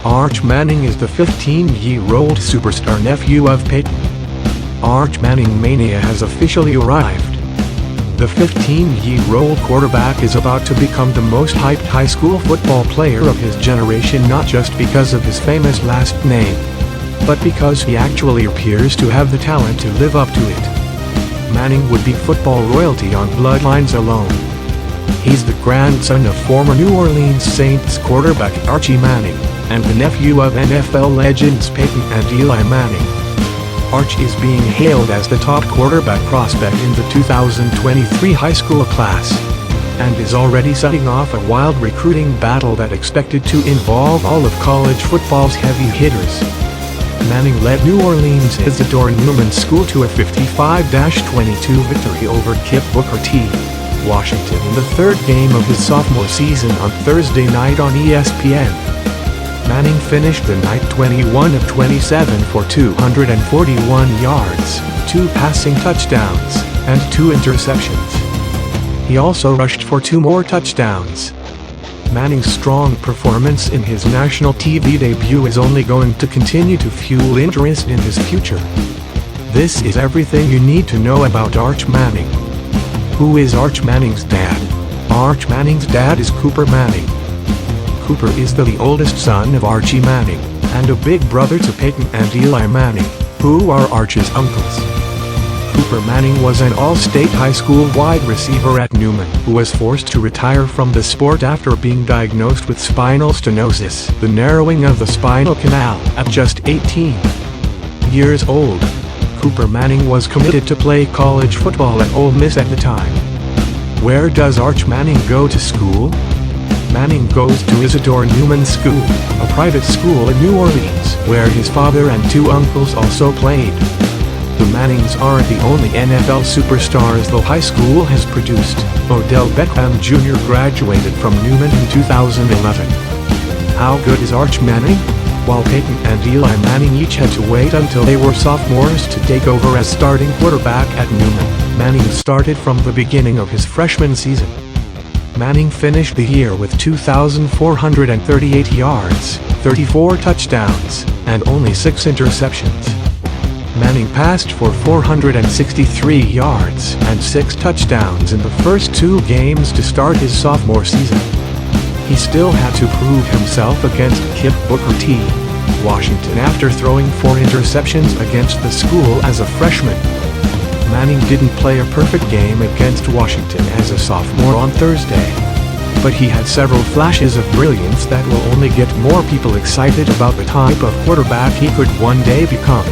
Arch Manning is the 15-year-old superstar nephew of Peyton. Arch Manning mania has officially arrived. The 15-year-old quarterback is about to become the most hyped high school football player of his generation, not just because of his famous last name, but because he actually appears to have the talent to live up to it. Manning would be football royalty on bloodlines alone. He's the grandson of former New Orleans Saints quarterback Archie Manning, and the nephew of NFL legends Peyton and Eli Manning. Arch is being hailed as the top quarterback prospect in the 2023 high school class, and is already setting off a wild recruiting battle that expected to involve all of college football's heavy hitters. Manning led New Orleans Isidore Newman School to a 55-22 victory over KIPP Booker T, Washington in the third game of his sophomore season on Thursday night on ESPN. Manning finished the night 21 of 27 for 241 yards, 2 passing touchdowns, and 2 interceptions. He also rushed for 2 more touchdowns. Manning's strong performance in his national TV debut is only going to continue to fuel interest in his future. This is everything you need to know about Arch Manning. Who is Arch Manning's dad? Arch Manning's dad is Cooper Manning. Cooper is the oldest son of Archie Manning, and a big brother to Peyton and Eli Manning, who are Arch's uncles. Cooper Manning was an all-state high school wide receiver at Newman, who was forced to retire from the sport after being diagnosed with spinal stenosis, the narrowing of the spinal canal, at just 18 years old. Cooper Manning was committed to play college football at Ole Miss at the time. Where does Arch Manning go to school? Manning goes to Isidore Newman School, a private school in New Orleans, where his father and 2 uncles also played. The Mannings aren't the only NFL superstars the high school has produced. Odell Beckham Jr. graduated from Newman in 2011. How good is Arch Manning? While Peyton and Eli Manning each had to wait until they were sophomores to take over as starting quarterback at Newman, Manning started from the beginning of his freshman season. Manning finished the year with 2,438 yards, 34 touchdowns, and only 6 interceptions. Manning passed for 463 yards and 6 touchdowns in the first 2 games to start his sophomore season. He still had to prove himself against KIPP Booker T, Washington, after throwing 4 interceptions against the school as a freshman. Manning didn't play a perfect game against Washington as a sophomore on Thursday, but he had several flashes of brilliance that will only get more people excited about the type of quarterback he could one day become.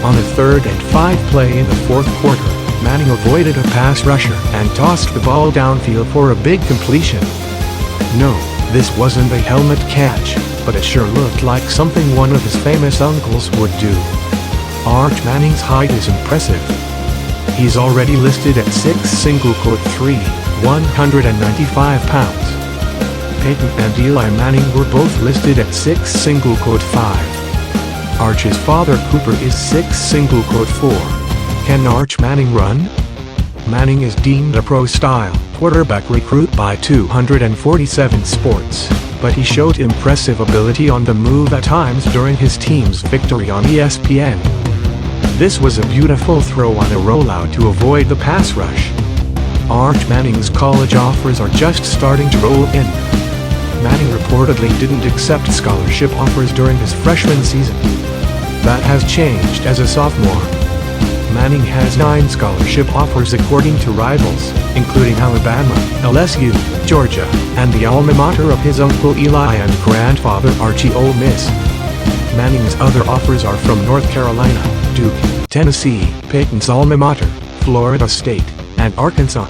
On a 3rd and 5 play in the 4th quarter, Manning avoided a pass rusher and tossed the ball downfield for a big completion. No, this wasn't a helmet catch, but it sure looked like something one of his famous uncles would do. Arch Manning's height is impressive. He's already listed at 6'3", 195 pounds. Peyton and Eli Manning were both listed at 6'5". Arch's father Cooper is 6'4". Can Arch Manning run? Manning is deemed a pro-style quarterback recruit by 247 Sports, but he showed impressive ability on the move at times during his team's victory on ESPN. This was a beautiful throw on a rollout to avoid the pass rush. Arch Manning's college offers are just starting to roll in. Manning reportedly didn't accept scholarship offers during his freshman season. That has changed as a sophomore. Manning has 9 scholarship offers according to Rivals, including Alabama, LSU, Georgia, and the alma mater of his uncle Eli and grandfather Archie, Ole Miss. Manning's other offers are from North Carolina, Duke, Tennessee, Peyton's alma mater, Florida State, and Arkansas.